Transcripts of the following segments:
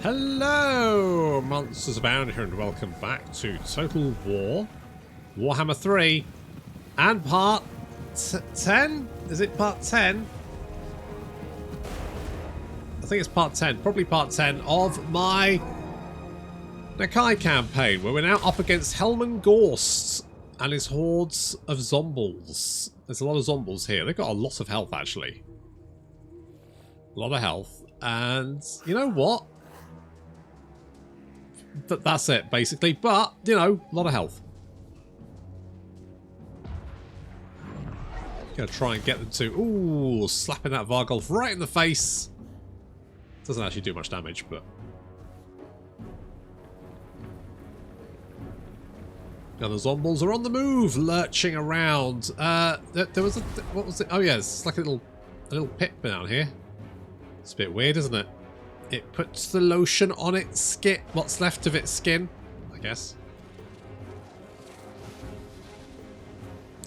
Hello, Monsters Abound here, and welcome back to Total War, Warhammer 3, and part 10? Is it part 10? I think it's part 10, probably part 10 of my Nakai campaign, where we're now up against Helman Gorst and his hordes of zombies. There's a lot of zombies here. They've got a lot of health, actually. A lot of health. And you know what? That's it, basically. But, you know, a lot of health. Gonna try and get them to... Ooh, slapping that Vargulf right in the face. Doesn't actually do much damage, but... Now the zombies are on the move, lurching around. There was a... What was it? Oh, yeah, it's like a little pit down here. It's a bit weird, isn't it? It puts the lotion on its skin. What's left of its skin, I guess.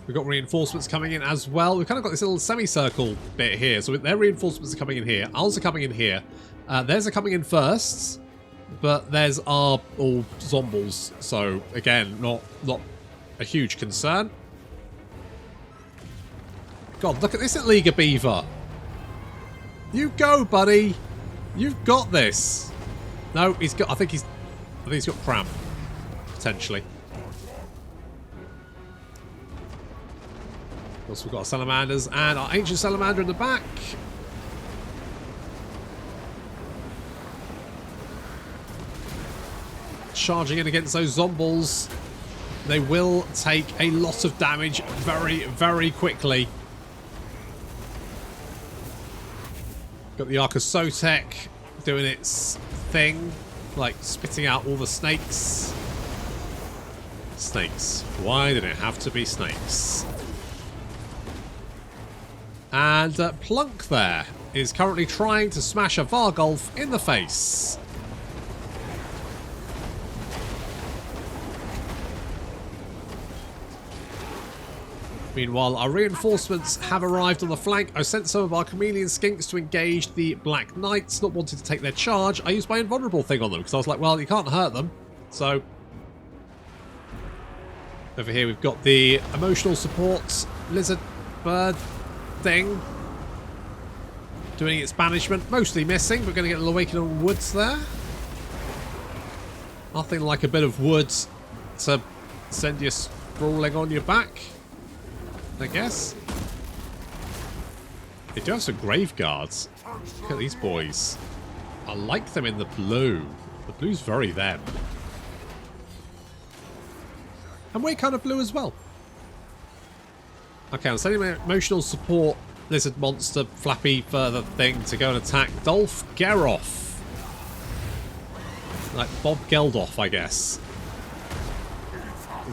We've got reinforcements coming in as well. We've kind of got this little semicircle bit here. So their reinforcements are coming in here. Ours are coming in here. Theirs are coming in first. But theirs are all zombies. So, again, not a huge concern. God, look at this at Liga Beaver. You go, buddy. You've got this. No, he's got... I think he's got cramp. Potentially. Also, we've got our salamanders and our ancient salamander in the back. Charging in against those zombies. They will take a lot of damage very, very quickly. Got the Archosotek doing its thing, like spitting out all the snakes. Snakes. Why did it have to be snakes? And Plunk there is currently trying to smash a Vargulf in the face. Meanwhile, our reinforcements have arrived on the flank. I sent some of our chameleon skinks to engage the Black Knights, not wanting to take their charge. I used my invulnerable thing on them because I was like, well, you can't hurt them. So, over here we've got the emotional support lizard bird thing doing its banishment. Mostly missing. We're going to get an awakening woods there. Nothing like a bit of wood to send you sprawling on your back, I guess. They do have some grave guards. Look at these boys. I like them in the blue. The blue's very them. And we're kind of blue as well. Okay, I'm sending my emotional support lizard monster flappy further thing to go and attack Dolph Geroff. Like Bob Geldof, I guess.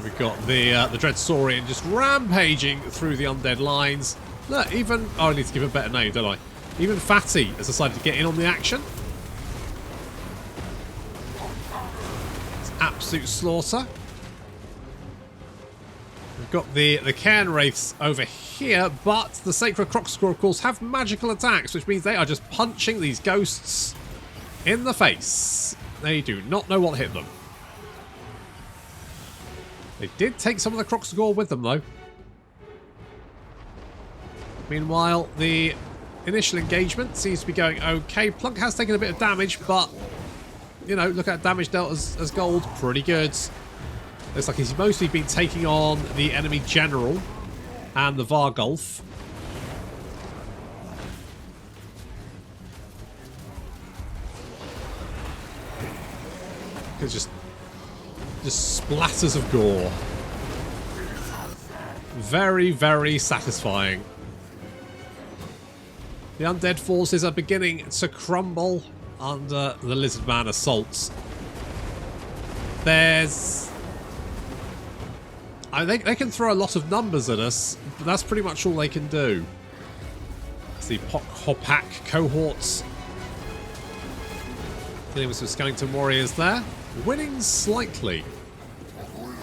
We've got the Dread Saurian just rampaging through the undead lines. Look, even... Oh, I need to give him a better name, don't I? Even Fatty has decided to get in on the action. It's absolute slaughter. We've got the Cairn Wraiths over here, but the Sacred Crocscore, of course, have magical attacks, which means they are just punching these ghosts in the face. They do not know what hit them. They did take some of the Crocscore with them, though. Meanwhile, the initial engagement seems to be going okay. Plunk has taken a bit of damage, but, you know, look at damage dealt as gold. Pretty good. Looks like he's mostly been taking on the enemy general and the Vargulf. It's just splatters of gore. Very, very satisfying. The undead forces are beginning to crumble under the Lizardman assaults. There's... I think they can throw a lot of numbers at us, but that's pretty much all they can do. It's the Hopak cohorts. Dealing with some Skellington warriors there. Winning slightly.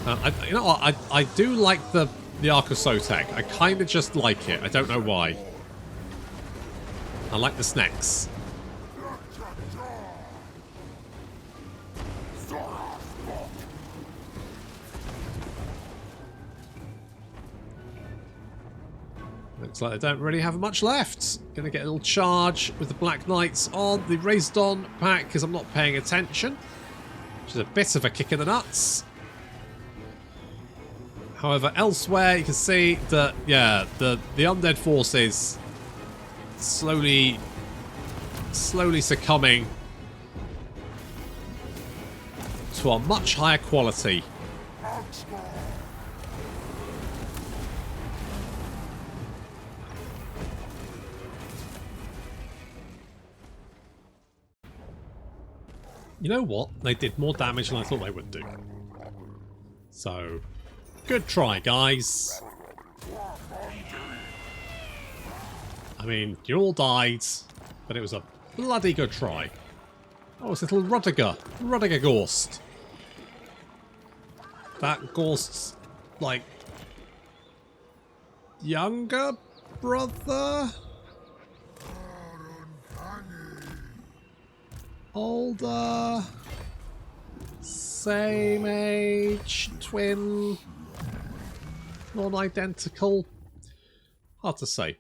You know what? I do like the Archosotek. I kind of just like it. I don't know why. I like the snacks. Looks like they don't really have much left. Gonna get a little charge with the Black Knights on the Raised On pack because I'm not paying attention. Which is a bit of a kick in the nuts. However, elsewhere you can see that, yeah, the undead forces slowly succumbing to a much higher quality. You know what? They did more damage than I thought they would do. So, good try, guys. I mean, you all died, but it was a bloody good try. Oh, it's little Rudiger Ghost. That Ghost's, like, younger brother? Older, same age, twin, non-identical. Hard to say.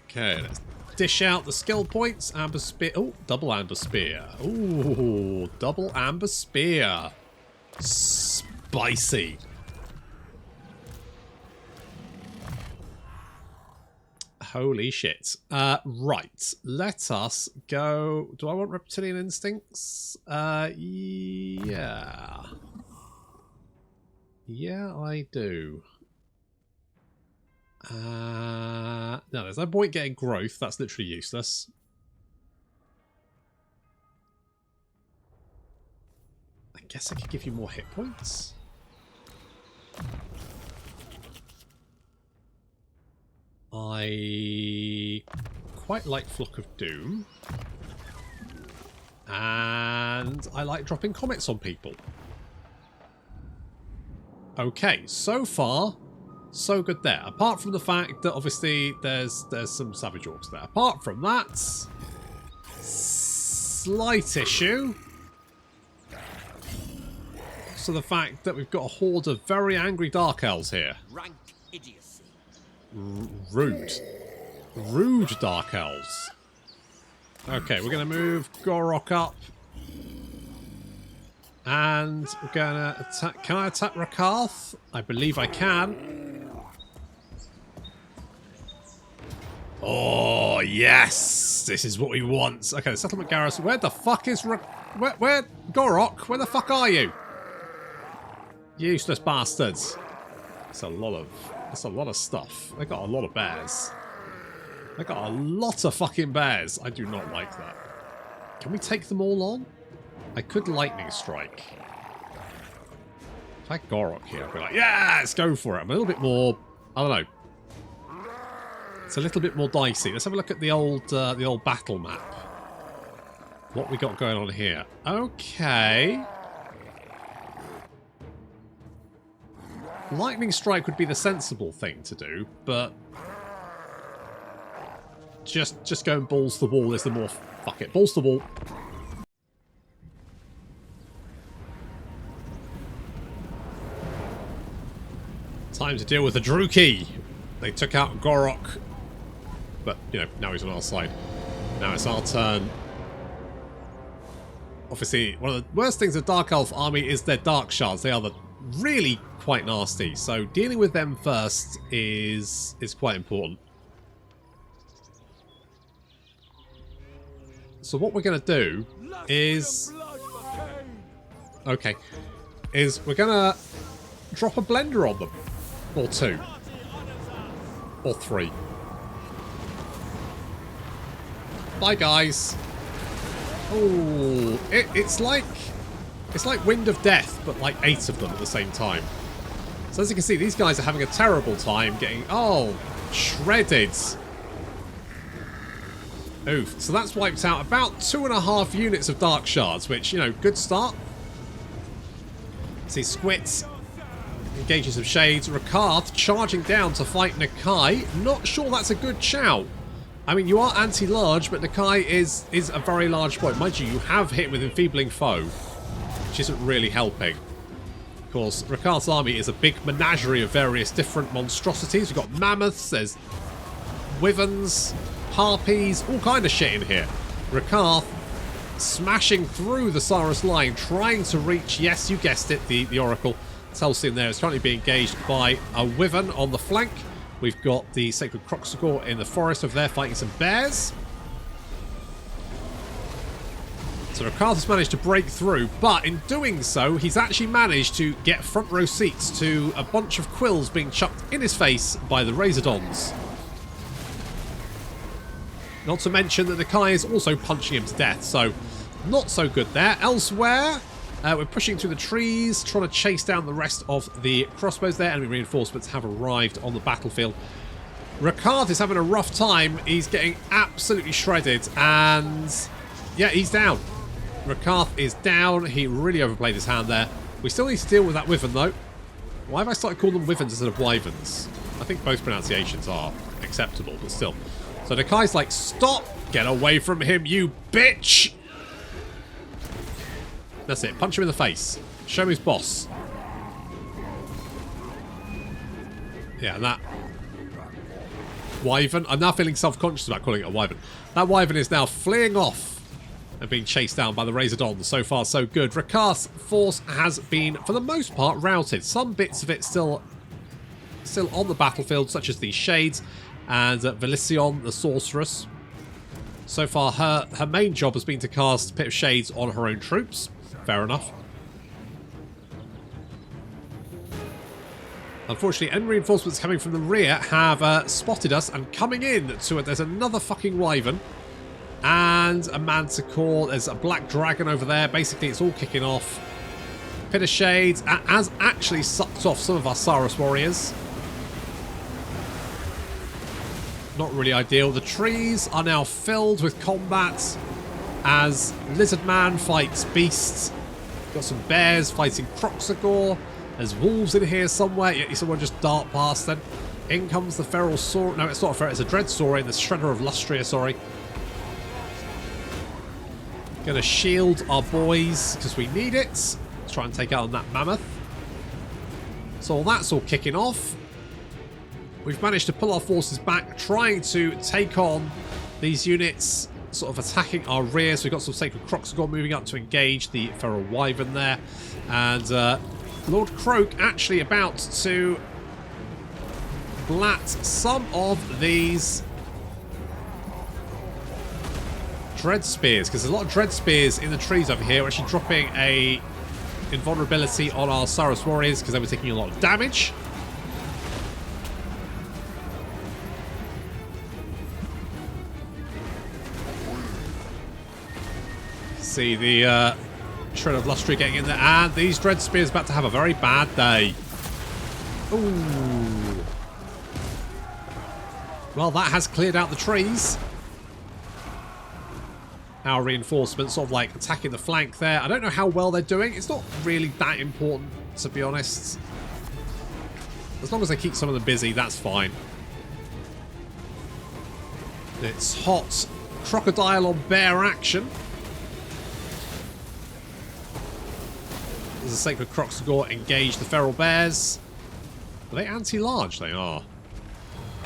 Okay, let's dish out the skill points. Amber Spear. Oh, double Amber Spear. Ooh, double Amber Spear. Spicy. Holy shit. Right. Let us go. Do I want Reptilian Instincts? Yeah. Yeah, I do. No, there's no point getting growth. That's literally useless. I guess I could give you more hit points. I quite like Flock of Doom. And I like dropping comments on people. Okay, so far, so good there. Apart from the fact that obviously there's some Savage Orcs there. Apart from that, slight issue. So the fact that we've got a horde of very angry Dark Elves here. Rank idiocy. Rude. Rude Dark Elves. Okay, we're going to move Gorok up. And we're going to attack... Can I attack Rakarth? I believe I can. Oh, yes! This is what we want. Okay, Settlement Garrison. Where the fuck is... Where... Gorok? Where the fuck are you? Useless bastards. That's a lot of stuff. They got a lot of bears. They got a lot of fucking bears. I do not like that. Can we take them all on? I could Lightning Strike. If I had Gorok here, I'd be like, yeah, let's go for it. I'm a little bit more, I don't know. It's a little bit more dicey. Let's have a look at the old battle map. What we got going on here. Okay. Lightning Strike would be the sensible thing to do, but just going balls to the wall is the more... Fuck it, balls to the wall. Time to deal with the Druki. They took out Gorok, but, you know, now he's on our side. Now it's our turn. Obviously, one of the worst things of Dark Elf army is their Dark Shards. They are really quite nasty, so dealing with them first is quite important. So what we're going to do is... Okay. Is we're going to drop a blender on them. Or two. Or three. Bye, guys. Oh, it's like Wind of Death, but like 8 of them at the same time. So as you can see, these guys are having a terrible time getting, oh, shredded. Oof. So that's wiped out about 2.5 units of Dark Shards, which, you know, good start. See, Squits engages some Shades. Rakarth charging down to fight Nakai. Not sure that's a good shout. I mean, you are anti-large, but Nakai is a very large point. Mind you, you have hit with Enfeebling Foe, which isn't really helping. Of course, Rakarth's army is a big menagerie of various different monstrosities. We've got mammoths, there's wyverns, harpies, all kind of shit in here. Rakarth smashing through the Cyrus line, trying to reach, yes, you guessed it, the Oracle. Telsin there is currently being engaged by a wyvern on the flank. We've got the Sacred Croxagore in the forest over there fighting some bears. So Rakarth has managed to break through, but in doing so, he's actually managed to get front row seats to a bunch of quills being chucked in his face by the Razordons. Not to mention that Nakai is also punching him to death, so not so good there. Elsewhere, we're pushing through the trees, trying to chase down the rest of the crossbows there. Enemy reinforcements have arrived on the battlefield. Rakarth is having a rough time. He's getting absolutely shredded, and yeah, he's down. Rakarth is down. He really overplayed his hand there. We still need to deal with that wyvern, though. Why have I started calling them wyverns instead of wyverns? I think both pronunciations are acceptable, but still. So Nakai's like, stop! Get away from him, you bitch! That's it. Punch him in the face. Show him his boss. Yeah, and that wyvern. I'm now feeling self-conscious about calling it a wyvern. That wyvern is now fleeing off and being chased down by the Razordons. So far, so good. Rakarth's force has been, for the most part, routed. Some bits of it still on the battlefield, such as the Shades and Velision, the Sorceress. So far, her main job has been to cast Pit of Shades on her own troops. Fair enough. Unfortunately, enemy reinforcements coming from the rear have spotted us and coming in to it. There's another fucking wyvern and a manticore. There's a black dragon over there. Basically, it's all kicking off. Pit of Shades has actually sucked off some of our Saurus warriors. Not really ideal. The trees are now filled with combat as Lizard Man fights beasts. Got some bears fighting Croxagore. There's wolves in here somewhere. Yeah, someone just dart past them. In comes the feral saur. No, it's not a feral. It's a dread saurian. The shredder of Lustria, sorry. Gonna shield our boys because we need it. Let's try and take out on that mammoth. So that's all kicking off. We've managed to pull our forces back, trying to take on these units, sort of attacking our rear. So we've got some Sacred Croxagore moving up to engage the Feral Wyvern there. And Lord Croak actually about to blat some of these Dread Spears, because there's a lot of Dread Spears in the trees over here. We're actually dropping a invulnerability on our Saurus warriors because they were taking a lot of damage. See the Shred of Lustria getting in there, and these Dread Spears about to have a very bad day. Ooh. Well, that has cleared out the trees. Our reinforcements sort of like attacking the flank there. I don't know how well they're doing. It's not really that important, to be honest. As long as they keep some of them busy, that's fine. It's hot crocodile on bear action. There's a Sacred Croxagore engage the feral bears. Are they anti-large? They are.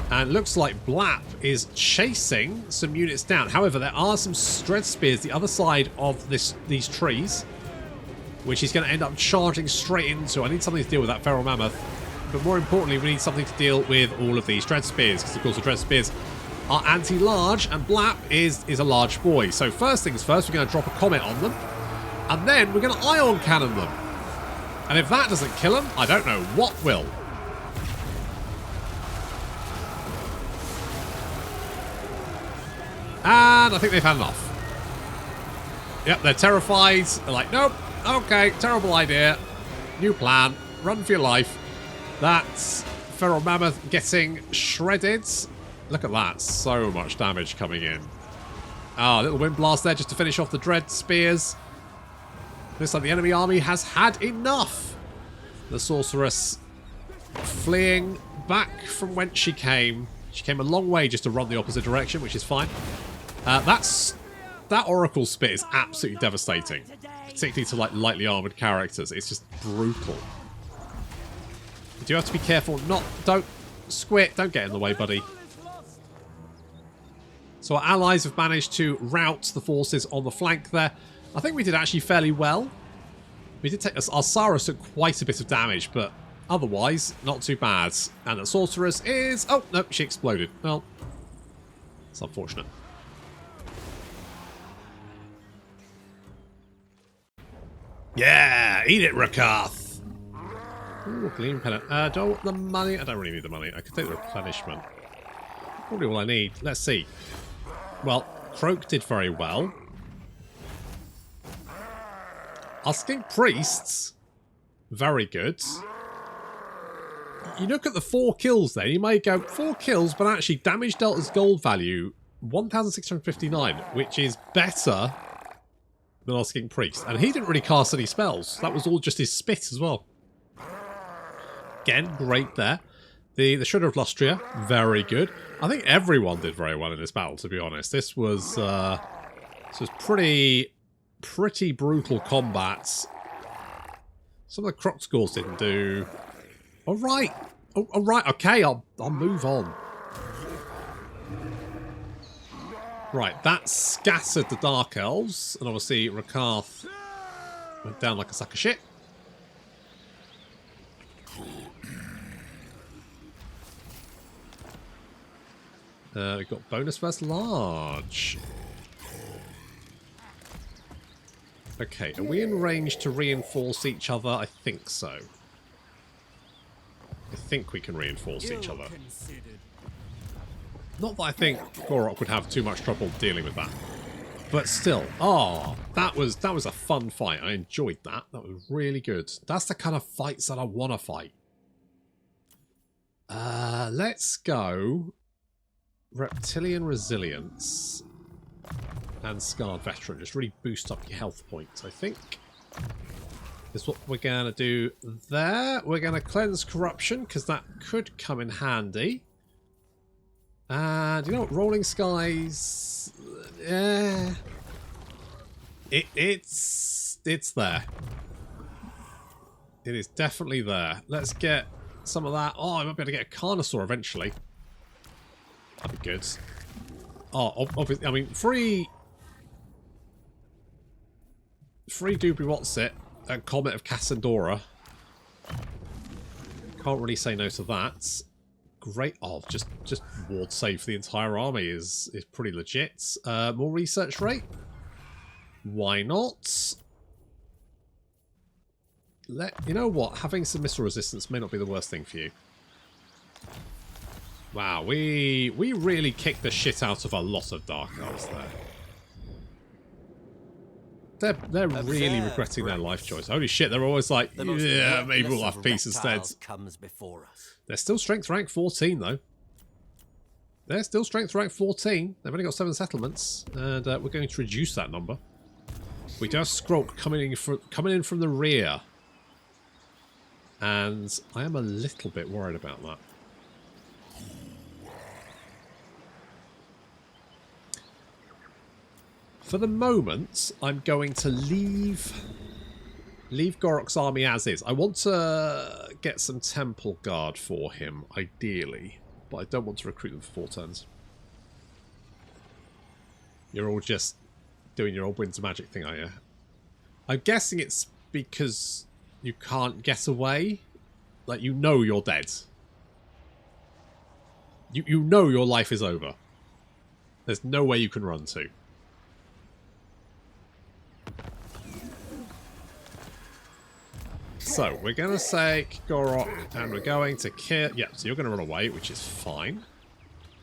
And looks like Blap is chasing some units down. However, there are some Dread Spears the other side of these trees, which he's going to end up charging straight into. I need something to deal with that feral mammoth. But more importantly, we need something to deal with all of these Dread Spears, because of course the Dread Spears are anti-large, and Blap is a large boy. So first things first, we're going to drop a comet on them, and then we're going to ion cannon them. And if that doesn't kill them, I don't know what will. And I think they've had enough. Yep, they're terrified. They're like, nope, okay, terrible idea. New plan, run for your life. That's Feral Mammoth getting shredded. Look at that, so much damage coming in. Ah, little wind blast there just to finish off the Dread Spears. Looks like the enemy army has had enough. The Sorceress fleeing back from whence she came. She came a long way just to run the opposite direction, which is fine. That Oracle Spit is absolutely devastating. Particularly to like lightly armoured characters. It's just brutal. You do have to be careful. Don't squit. Don't get in the way, buddy. So our allies have managed to rout the forces on the flank there. I think we did actually fairly well. We did take our Saras took quite a bit of damage, but otherwise not too bad. And the sorceress is... Oh, no, she exploded. Well, it's unfortunate. Yeah, eat it, Rakath. Ooh, Gleam Pennant. Do I want the money? I don't really need the money. I could take the replenishment. Probably all I need. Let's see. Well, Croak did very well. Our Skink Priests, very good. You look at the 4 kills there, you may go, 4 kills, but actually damage dealt as gold value, 1,659, which is better than our Skink Priest. And he didn't really cast any spells. That was all just his spit as well. Again, great there. The Shredder of Lustria, very good. I think everyone did very well in this battle, to be honest. This was pretty brutal combat. Some of the Croc scores didn't do. All right, all right. Okay, I'll move on. Right, that scattered the Dark Elves, and obviously Rakath went down like a sack of shit. We've got bonus versus large. Okay, are we in range to reinforce each other? I think so. I think we can reinforce each other. Not that I think Gorok would have too much trouble dealing with that. But still, that was a fun fight. I enjoyed that. That was really good. That's the kind of fights that I want to fight. Let's go Reptilian Resilience and Scarred Veteran. Just really boost up your health points, I think. Is what we're going to do there. We're going to cleanse Corruption, because that could come in handy. And you know what? Rolling Skies... Yeah... It's there. It is definitely there. Let's get some of that. Oh, I might be able to get a Carnosaur eventually. That'd be good. Oh, obviously, I mean, free Doobie What's It and Comet of Cassandora. Can't really say no to that. Great. Oh, just ward save for the entire army is pretty legit. More research rate. Why not? You know what? Having some missile resistance may not be the worst thing for you. Wow, we really kicked the shit out of a lot of Dark Elves there. They're really regretting their life choice. Holy shit, they're always like, yeah, maybe we'll have peace instead. Comes before us. They're still strength rank 14 though. They're still strength rank 14. They've only got 7 settlements, and we're going to reduce that number. We do have Skrulk coming in from the rear. And I am a little bit worried about that. For the moment, I'm going to leave Gorok's army as is. I want to get some Temple Guard for him, ideally. But I don't want to recruit them for 4 turns. You're all just doing your old Winter Magic thing, are you? I'm guessing it's because you can't get away. Like, you know you're dead. You know your life is over. There's no way you can run to. So, we're going to say Gorok, and we're going to kill... Yeah, so you're going to run away, which is fine.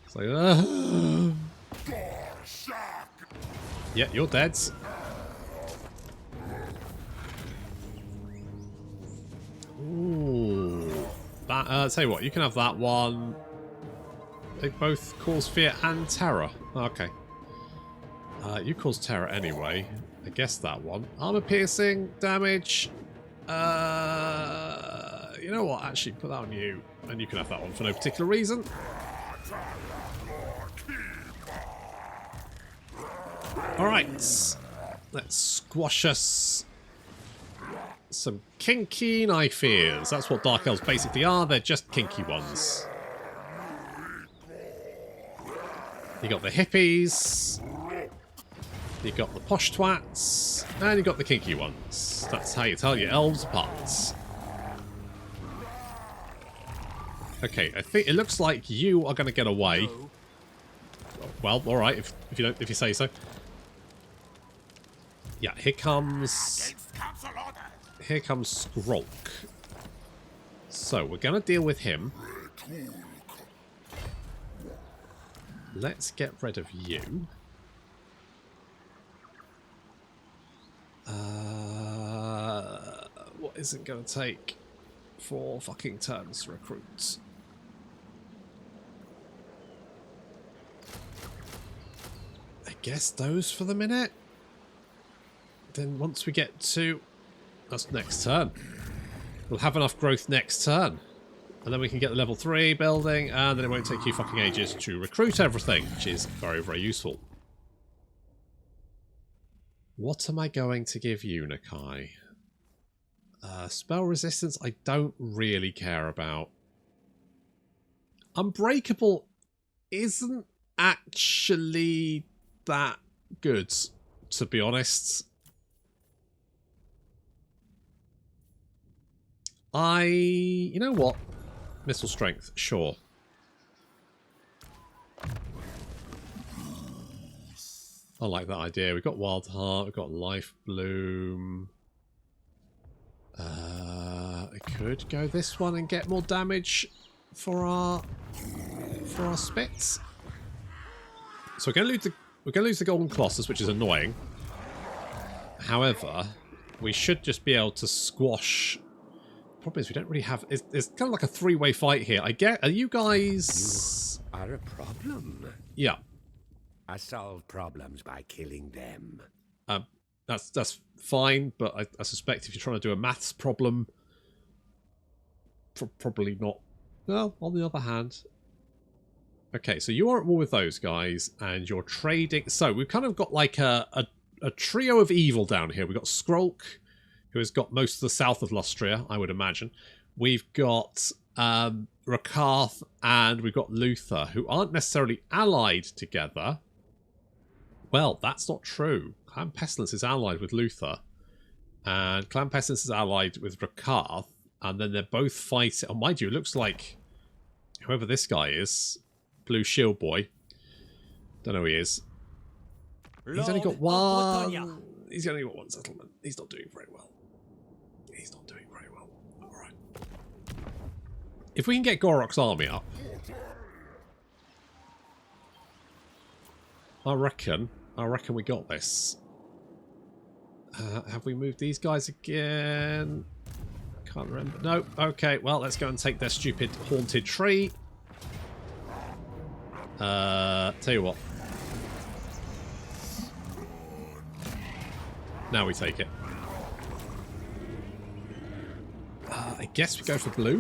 So, yeah, you're dead. Ooh. That, tell you what, you can have that one. They both cause fear and terror. Okay. You cause terror anyway. I guess that one. Armor piercing, damage... you know what? Actually, put that on you, and you can have that one for no particular reason. All right, let's squash us some kinky knife ears. That's what Dark Elves basically are. They're just kinky ones. You got the hippies. You got the posh twats. And you got the kinky ones. That's how you tell your elves apart. Okay, I think it looks like you are going to get away. Well, all right, if you say so. Yeah, here comes Skrulk. So we're going to deal with him. Let's get rid of you. What isn't going to take 4 fucking turns to recruit? I guess those for the minute. Then once we get to... That's next turn. We'll have enough growth next turn. And then we can get the level 3 building, and then it won't take you fucking ages to recruit everything, which is very, very useful. What am I going to give you, Nakai? Spell resistance, I don't really care about. Unbreakable isn't actually that good, to be honest. You know what? Missile strength, sure. I like that idea. We've got Wild Heart, we've got Life Bloom. I could go this one and get more damage for our spits. So we're going to lose the Golden Colossus, which is annoying. However, we should just be able to squash. Problem is we don't really have. It's kind of like a 3-way fight here. Are you guys? You are a problem. Yeah. I solve problems by killing them. That's fine, but I suspect if you're trying to do a maths problem, probably not. Well, on the other hand. Okay, so you are at war with those guys, and you're trading. So we've kind of got like a trio of evil down here. We've got Skrulk, who has got most of the south of Lustria, I would imagine. We've got Rakarth, and we've got Luther, who aren't necessarily allied together. Well, that's not true. Clan Pestilence is allied with Luther, and Clan Pestilence is allied with Rakarth, and then they're both fighting. Oh, mind you, it looks like whoever this guy is, Blue Shield Boy, don't know who he is. He's only got one. He's only got one settlement. He's not doing very well. He's not doing very well. All right. If we can get Gorok's army up, I reckon we got this. Have we moved these guys again? Can't remember. No. Okay. Well, let's go and take their stupid haunted tree. Tell you what. Now we take it. I guess we go for blue.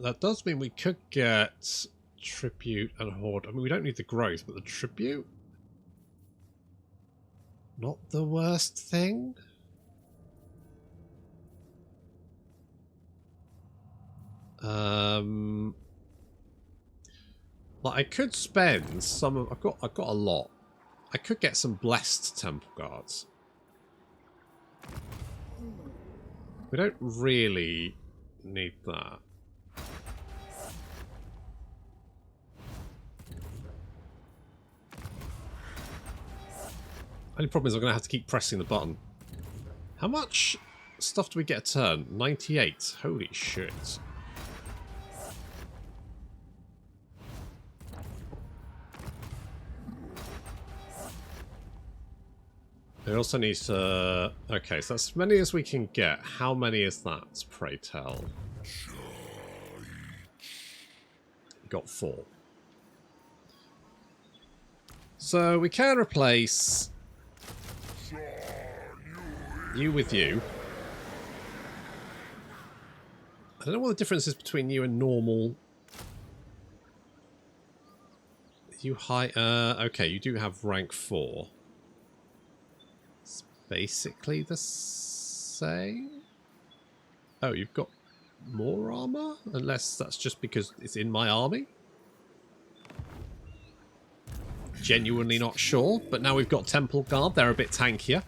That does mean we could get tribute and horde. I mean, we don't need the growth, but the tribute? Not the worst thing. Like I could spend some of. I've got a lot. I could get some blessed temple guards. We don't really need that. Only problem is I'm going to have to keep pressing the button. How much stuff do we get a turn? 98. Holy shit. It also needs to... Okay, so that's as many as we can get. How many is that, pray tell? Got 4. So we can replace you with you. I don't know what the difference is between you and normal. You high... okay, you do have rank 4. It's basically the same. Oh, you've got more armor? Unless that's just because it's in my army? Genuinely not sure, but now we've got Temple Guard. They're a bit tankier.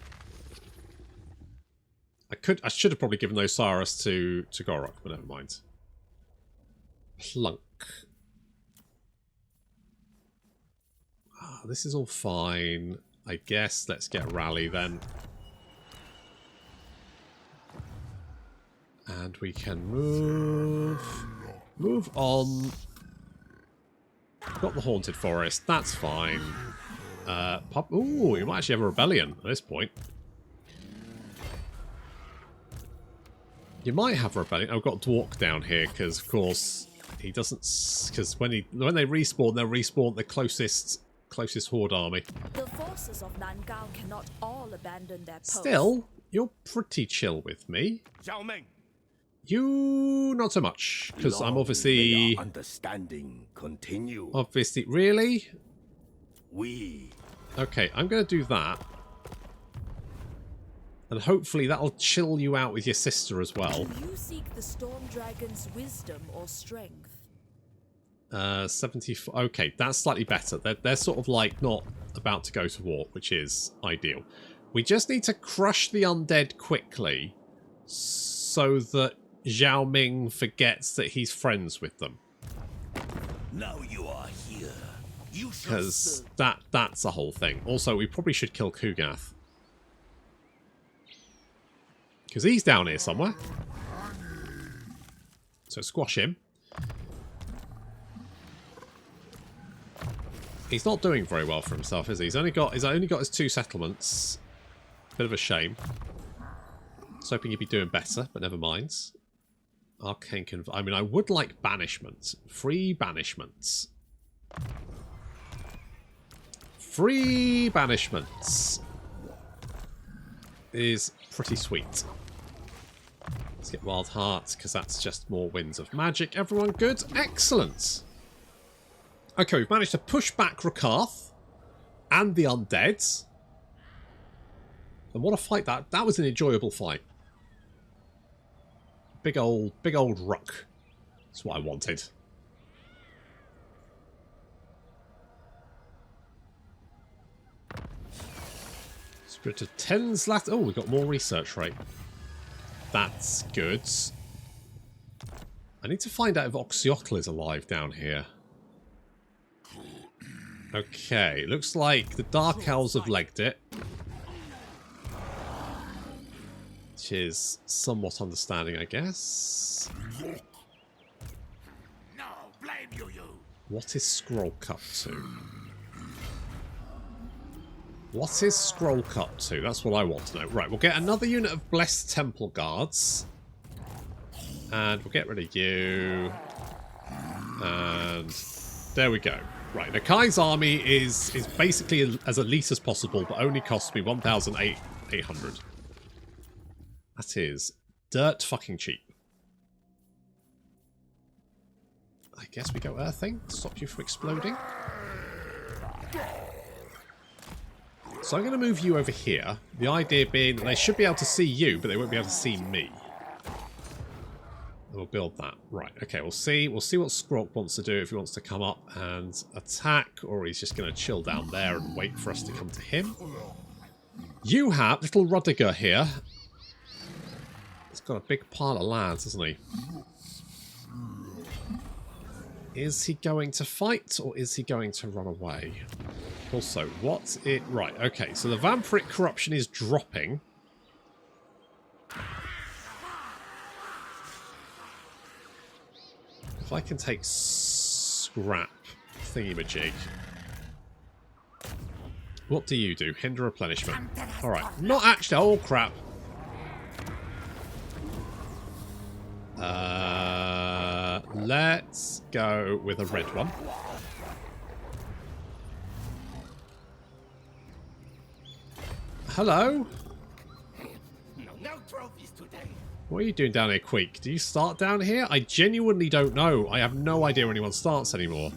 I should have probably given those Cyrus to Gorok, but never mind. Plunk. This is all fine. I guess let's get Rally then. And we can move on. Got the Haunted Forest, that's fine. Ooh, you might actually have a rebellion at this point. You might have a rebellion. I've got Dwark down here because, of course, he doesn't. Because when they respawn, they'll respawn the closest Horde army. The forces of Nangao cannot all abandon their post. Still, you're pretty chill with me. You not so much, because I'm obviously understanding continue. Obviously, really. We. Okay, I'm going to do that. And hopefully that'll chill you out with your sister as well. Do you seek the Storm Dragon's wisdom or strength? 74. Okay, that's slightly better. They're sort of like not about to go to war, which is ideal. We just need to crush the undead quickly so that Zhao Ming forgets that he's friends with them. Now you are here. Because that's the whole thing. Also, we probably should kill Kugath. Because he's down here somewhere. So squash him. He's not doing very well for himself, is he? He's only got his 2 settlements. Bit of a shame. I was hoping he'd be doing better, but never mind. Arcane I mean, I would like banishment. Free banishments. Free banishments is pretty sweet. Let's get Wild Hearts, because that's just more winds of magic. Everyone good? Excellent! Okay, we've managed to push back Rakath and the undeads. And what a fight that was an enjoyable fight. Big old ruck. That's what I wanted. Spirit of Tens last. Oh, we got more research rate. That's good. I need to find out if Oxyotl is alive down here. Okay, looks like the Dark Elves have legged it. Which is somewhat understanding, I guess. No, blame you. What is Scroll up to? What is Scroll up to? That's what I want to know. Right, we'll get another unit of Blessed Temple Guards. And we'll get rid of you. And there we go. Right, Nakai's army is basically as elite as possible, but only costs me 1,800. That is dirt fucking cheap. I guess we go earthing to stop you from exploding. So I'm going to move you over here. The idea being that they should be able to see you, but they won't be able to see me. And we'll build that. Right, okay, we'll see what Skrulk wants to do, if he wants to come up and attack, or he's just going to chill down there and wait for us to come to him. You have little Rudiger here. He's got a big pile of lads, hasn't he? Is he going to fight, or is he going to run away? Also, what's it... Right, okay, so the Vampiric Corruption is dropping. If I can take scrap thingy-majig. What do you do? Hinder replenishment. Alright, not actually... Oh, crap. Let's go with a red one. Hello? No trophies today. What are you doing down here, Queek? Do you start down here? I genuinely don't know. I have no idea where anyone starts anymore.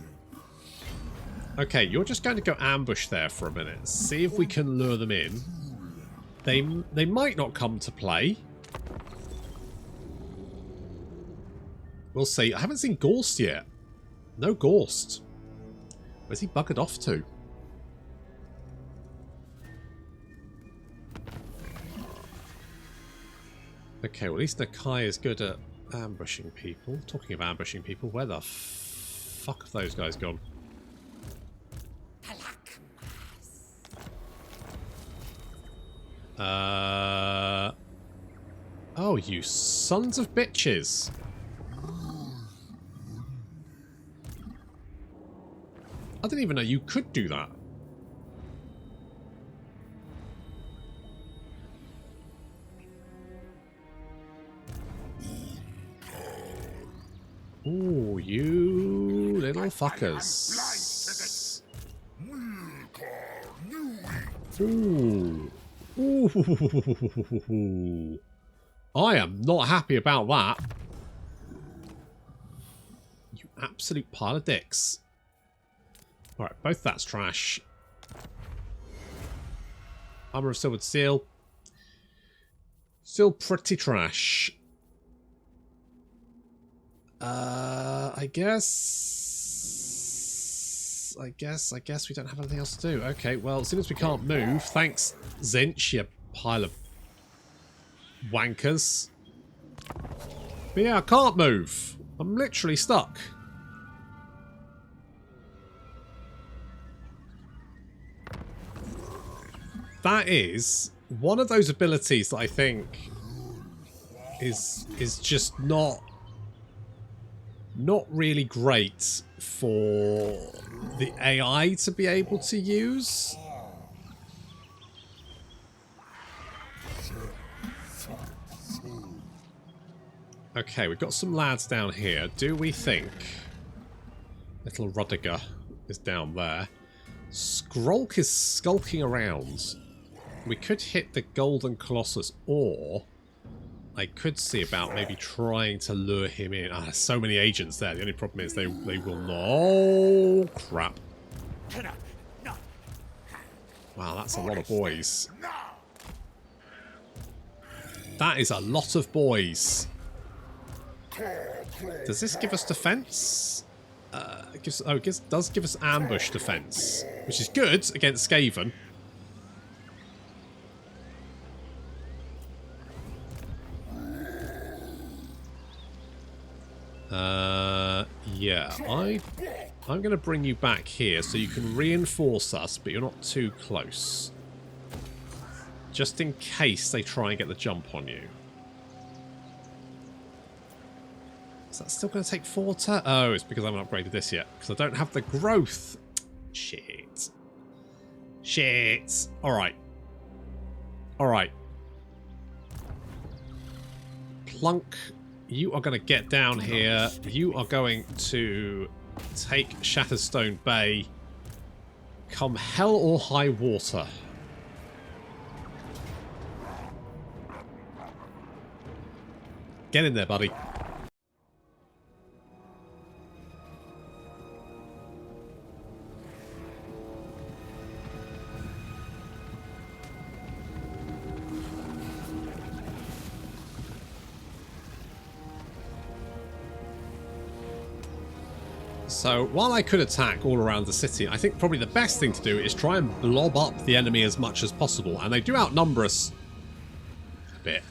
Okay, you're just going to go ambush there for a minute. See if we can lure them in. They might not come to play. We'll see. I haven't seen Gorst yet. No Gorst. Where's he buggered off to? Okay, well at least Nakai is good at ambushing people. Talking of ambushing people, where the fuck have those guys gone? Oh, you sons of bitches. I didn't even know you could do that. Ooh, you little fuckers. Ooh. Ooh. I am not happy about that. You absolute pile of dicks. Alright, both that's trash. Armor of Silvered Steel. Still pretty trash. I guess we don't have anything else to do. Okay, well, as soon as we can't move, thanks, Zinch, you pile of wankers. But yeah, I can't move. I'm literally stuck. That is one of those abilities that I think is just not really great for the AI to be able to use. Okay, we've got some lads down here. Do we think little Rudiger is down there? Skrolk is skulking around. We could hit the Golden Colossus, or I could see about maybe trying to lure him in. Ah, there's so many agents there. The only problem is they will not. Oh, crap. Wow, that's a lot of boys. That is a lot of boys. Does this give us defense? It does give us ambush defense, which is good against Skaven. Yeah, I'm going to bring you back here so you can reinforce us, but you're not too close. Just in case they try and get the jump on you. Is that still going to take 4 turns? Oh, it's because I haven't upgraded this yet. Because I don't have the growth. Shit. Shit. Alright. Alright. Plunk. You are going to get down here. You are going to take Shatterstone Bay. Come hell or high water. Get in there, buddy. So, while I could attack all around the city, I think probably the best thing to do is try and blob up the enemy as much as possible. And they do outnumber us a bit.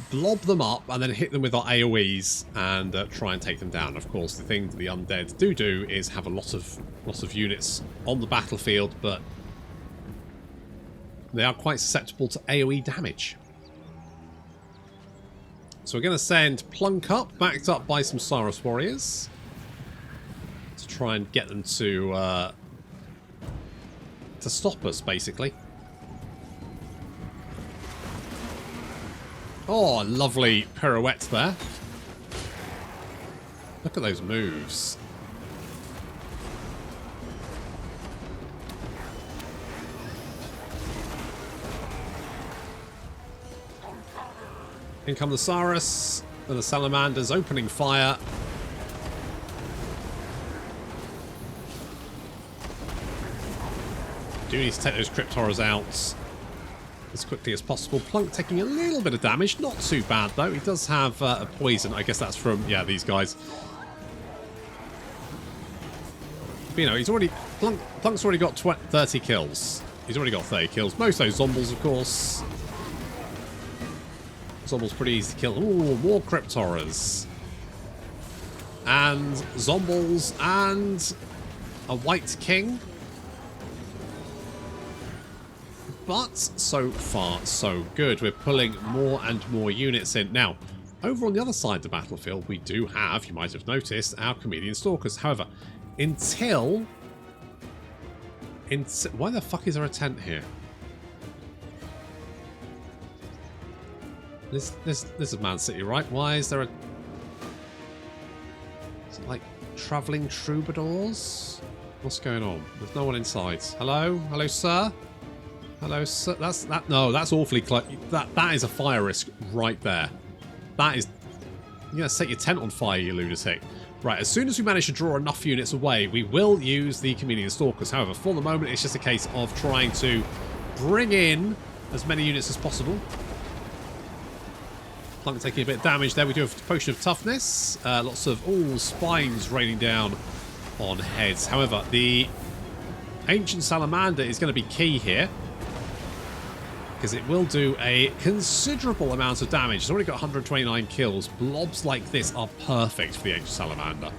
Blob them up and then hit them with our AoEs and try and take them down. Of course, the thing that the undead do is have a lot of units on the battlefield, but they are quite susceptible to AoE damage. So we're going to send Plunk up, backed up by some Cyrus warriors, to try and get them to stop us, basically. Oh, lovely pirouette there. Look at those moves. In come the Saurus and the Salamanders opening fire. Do need to take those Crypt Horrors out as quickly as possible. Plunk taking a little bit of damage. Not too bad, though. He does have a poison. I guess that's from, yeah, these guys. But, you know, he's already... Plunk's already got 30 kills. He's already got 30 kills. Most of those Zombles, of course. Zombles pretty easy to kill. Ooh, more Crypt Horrors. And Zombles and a White King. But so far, so good. We're pulling more and more units in. Now, over on the other side of the battlefield, we do have, you might have noticed, our Comedian Stalkers. However, until... why the fuck is there a tent here? This is Man City, right? Why is there a... Is it like travelling troubadours? What's going on? There's no one inside. Hello? Hello, sir? Hello, sir. That's awfully close. That is a fire risk right there. That is... You're going to set your tent on fire, you lunatic. Right, as soon as we manage to draw enough units away, we will use the Comedian Stalkers. However, for the moment, it's just a case of trying to bring in as many units as possible. Plunk taking a bit of damage there. We do have a Potion of Toughness. Lots of, spines raining down on heads. However, the Ancient Salamander is going to be key here, because it will do a considerable amount of damage. It's already got 129 kills. Blobs like this are perfect for the Ancient Salamander.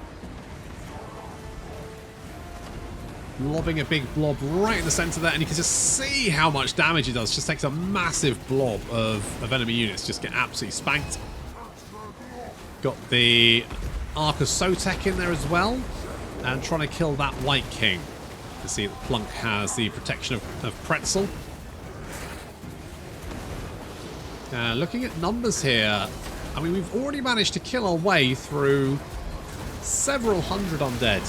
Lobbing a big blob right in the centre there, and you can just see how much damage it does. Just takes a massive blob of enemy units, just get absolutely spanked. Got the Ark of Sotek in there as well, and trying to kill that White King. You can see that Plunk has the protection of Pretzel. Looking at numbers here, I mean, we've already managed to kill our way through several hundred undead.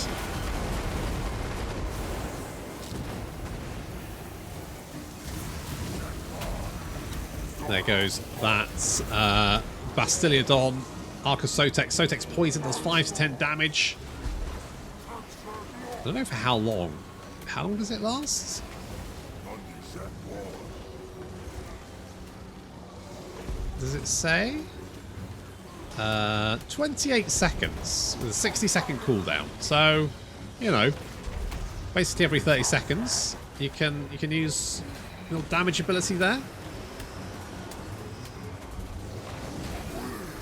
There goes that Bastiliodon, Ark of Sotek. Sotek's poison does 5 to 10 damage. I don't know for how long. How long does it last? Does it say? 28 seconds with a 60-second cooldown. So, you know, basically every 30 seconds you can use a little damage ability there.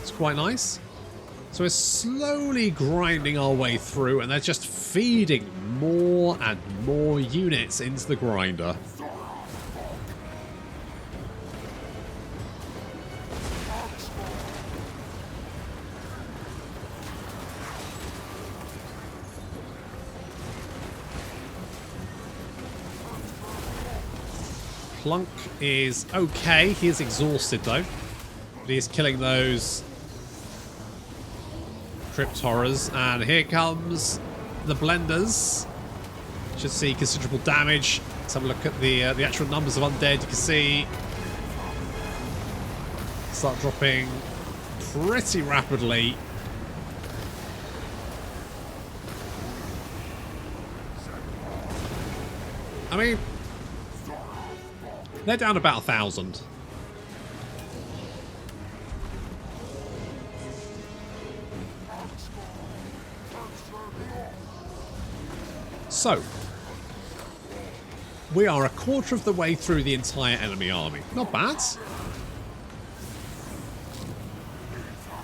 It's quite nice. So we're slowly grinding our way through, and they're just feeding more and more units into the grinder. Plunk is okay. He is exhausted though. But he is killing those Crypt Horrors. And here comes the Blenders. Should see considerable damage. Let's have a look at the actual numbers of undead. You can see start dropping pretty rapidly. I mean, they're down about 1,000. So, we are a quarter of the way through the entire enemy army. Not bad.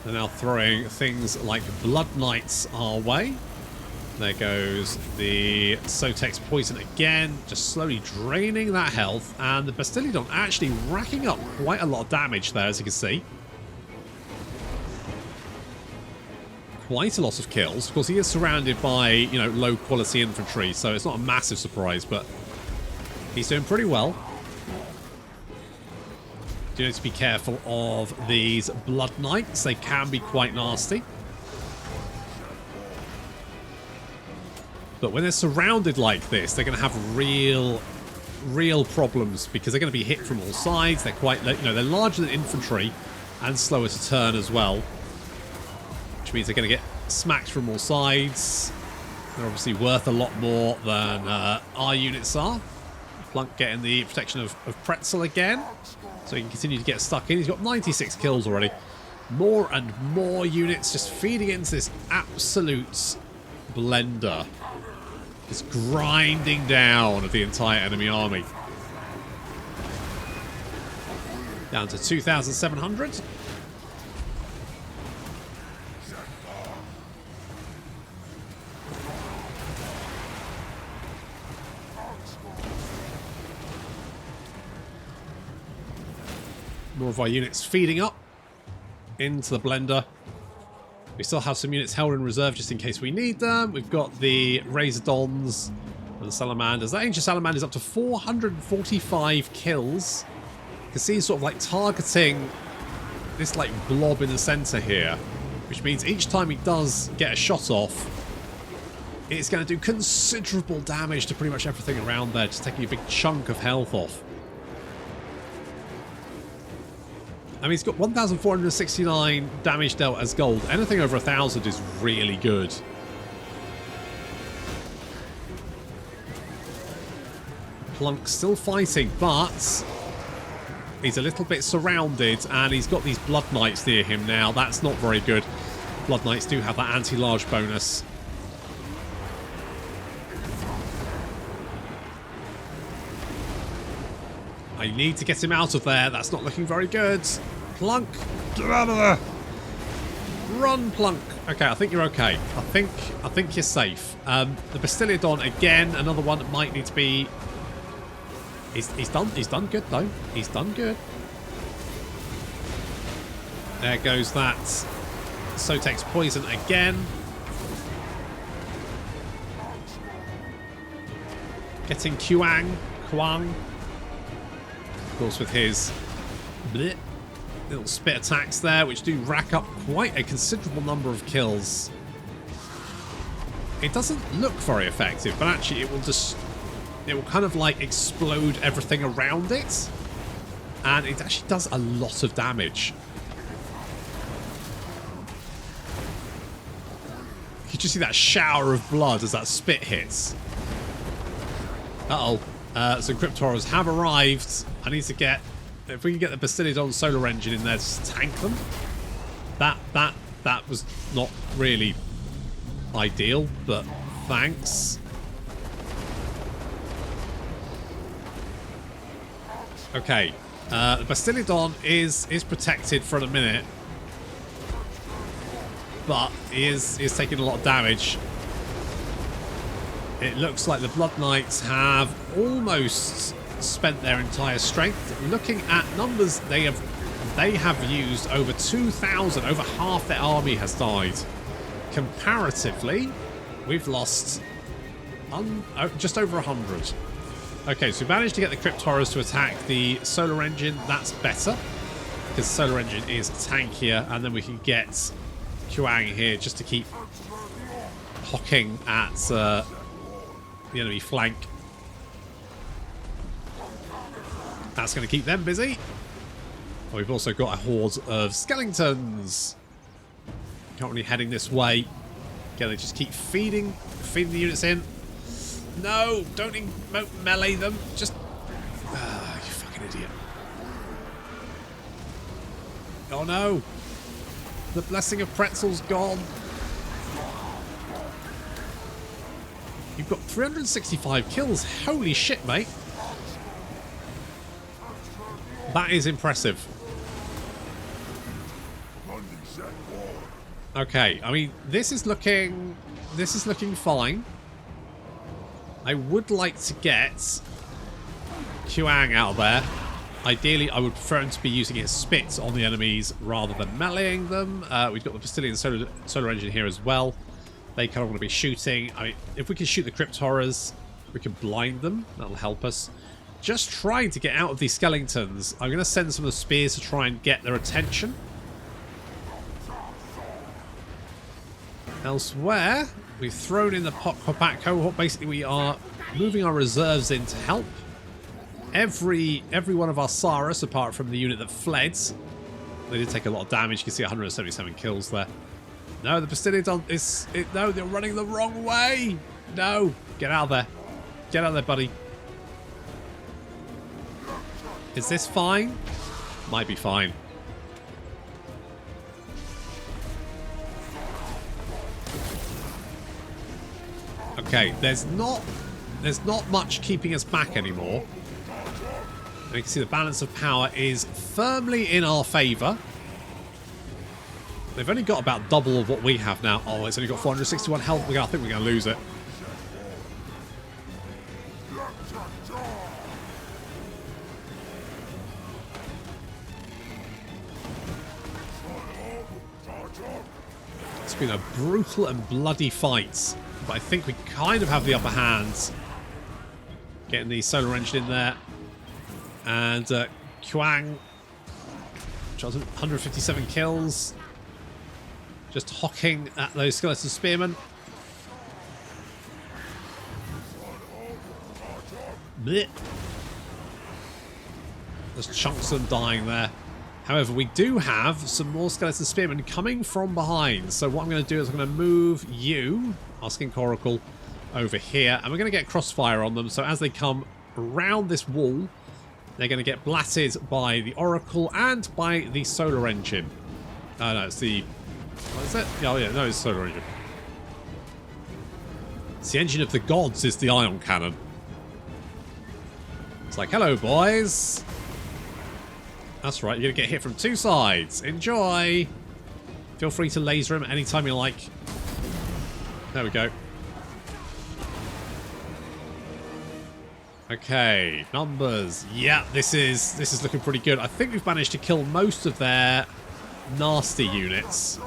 They're now throwing things like Blood Knights our way. There goes the Sotek's poison again, just slowly draining that health, and the Bastiliodon actually racking up quite a lot of damage there, as you can see. Quite a lot of kills. Of course, he is surrounded by, you know, low-quality infantry, so it's not a massive surprise, but he's doing pretty well. Do need to be careful of these Blood Knights. They can be quite nasty. But when they're surrounded like this, they're going to have real problems, because they're going to be hit from all sides. They're quite, you know, they're larger than infantry, and slower to turn as well, which means they're going to get smacked from all sides. They're obviously worth a lot more than our units are. Plunk getting the protection of Pretzel again, so he can continue to get stuck in. He's got 96 kills already. More and more units just feeding into this absolute blender. It's grinding down of the entire enemy army. Down to 2,700. More of our units feeding up into the blender. We still have some units held in reserve just in case we need them. We've got the Razordons and the Salamanders. That Ancient Salamander is up to 445 kills. You can see he's sort of like targeting this like blob in the center here, which means each time he does get a shot off, it's going to do considerable damage to pretty much everything around there, just taking a big chunk of health off. I mean, he's got 1,469 damage dealt as gold. Anything over 1,000 is really good. Plunk still fighting, but he's a little bit surrounded, and he's got these Blood Knights near him now. That's not very good. Blood Knights do have that anti-large bonus. I need to get him out of there. That's not looking very good. Plunk, get out of there. Run, Plunk. Okay, I think you're okay. I think you're safe. The Bastiliodon again, another one that might need to be. He's done good though. He's done good. There goes that Sotek's poison again. Getting Kwang. Of course, with his little spit attacks there, which do rack up quite a considerable number of kills. It doesn't look very effective, but actually it will kind of like explode everything around it, and it actually does a lot of damage. You can just see that shower of blood as that spit hits. Uh-oh. Some Cryptoras have arrived. I need to get... If we can get the Bastiliodon solar engine in there to tank them. That was not really ideal, but thanks. Okay. The Bastiliodon is protected for a minute. But he is taking a lot of damage. It looks like the Blood Knights have almost spent their entire strength. Looking at numbers, they have used over 2,000. Over half their army has died. Comparatively, we've lost just over 100. Okay, so we managed to get the Cryptoras to attack the solar engine. That's better, because the solar engine is tankier, and then we can get Kwang here just to keep hocking at the enemy flank. That's going to keep them busy. Oh, we've also got a horde of skeletons currently heading this way. Again, they just keep feeding the units in. No, don't melee them. Just you fucking idiot. Oh no, the blessing of Pretzel's gone. You've got 365 kills. Holy shit, mate. That is impressive. Okay, I mean, this is looking fine. I would like to get Kwang out of there. Ideally, I would prefer him to be using his spits on the enemies rather than meleeing them. We've got the Bastilian solar engine here as well. They kind of want to be shooting. I mean, if we can shoot the Cryptoras, we can blind them. That'll help us. Just trying to get out of these skeletons. I'm going to send some of the spears to try and get their attention. Elsewhere, we've thrown in the Pack cohort. Basically, we are moving our reserves in to help. Every one of our Saras, apart from the unit that fled, They did take a lot of damage. You can see 177 kills there. No, the Bastilion no, they're running the wrong way. No, get out of there. Get out of there, buddy. Is this fine? Might be fine. Okay, there's not much keeping us back anymore. And you can see the balance of power is firmly in our favour. They've only got about double of what we have now. Oh, it's only got 461 health. I think we're going to lose it. It's been a brutal and bloody fight. But I think we kind of have the upper hand. Getting the solar engine in there. And Kuang, which has 157 kills. Just hocking at those skeleton spearmen. Blech. There's chunks of them dying there. However, we do have some more skeleton spearmen coming from behind. So what I'm going to do is I'm going to move you, our Skink Oracle, over here. And we're going to get crossfire on them. So as they come around this wall, they're going to get blatted by the Oracle and by the solar engine. Oh, no, it's the... What is it? Oh, yeah, no, it's the solar engine. It's the engine of the gods is the ion cannon. It's like, hello, boys. That's right, you're going to get hit from two sides. Enjoy. Feel free to laser him anytime you like. There we go. Okay, numbers. Yeah, this is looking pretty good. I think we've managed to kill most of their nasty units.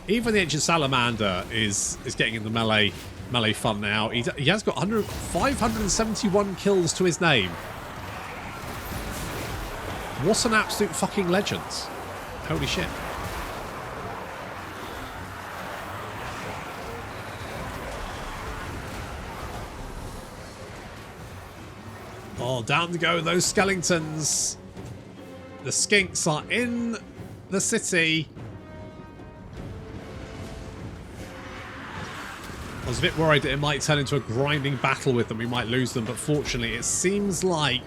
Even the Ancient Salamander is getting in the melee fun now. He has got 571 kills to his name. What an absolute fucking legend. Holy shit. Oh, down to go those skeletons. The skinks are in the city. I was a bit worried that it might turn into a grinding battle with them. We might lose them, but fortunately it seems like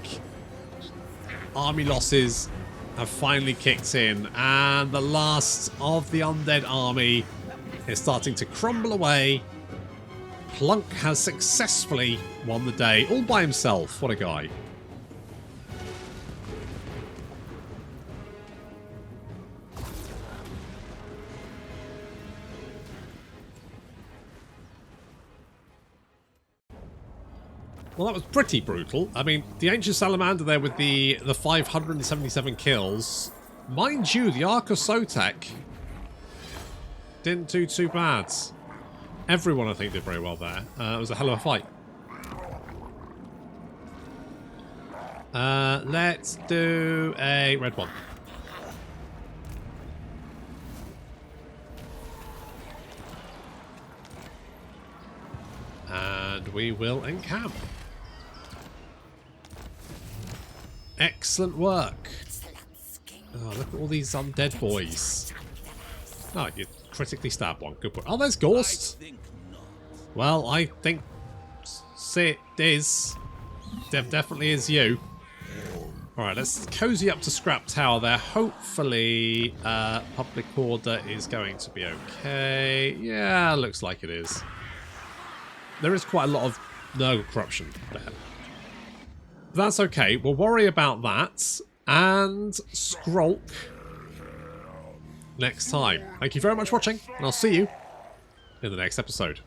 army losses have finally kicked in, and the last of the undead army is starting to crumble away. Plunk has successfully won the day all by himself. What a guy. Well, that was pretty brutal. I mean, the Ancient Salamander there with the 577 kills. Mind you, the Ark of Sotek didn't do too bad. Everyone, I think, did very well there. It was a hell of a fight. Let's do a red one. And we will encamp. Excellent work. Oh, look at all these undead boys. Oh, you critically stabbed one. Good point. Oh, there's Ghost. Well, I think it is. Definitely is you. Alright, let's cozy up to Scrap Tower there. Hopefully, public order is going to be okay. Yeah, looks like it is. There is quite a lot of Nurgle corruption there. That's okay. We'll worry about that and Skrulk next time. Thank you very much for watching, and I'll see you in the next episode.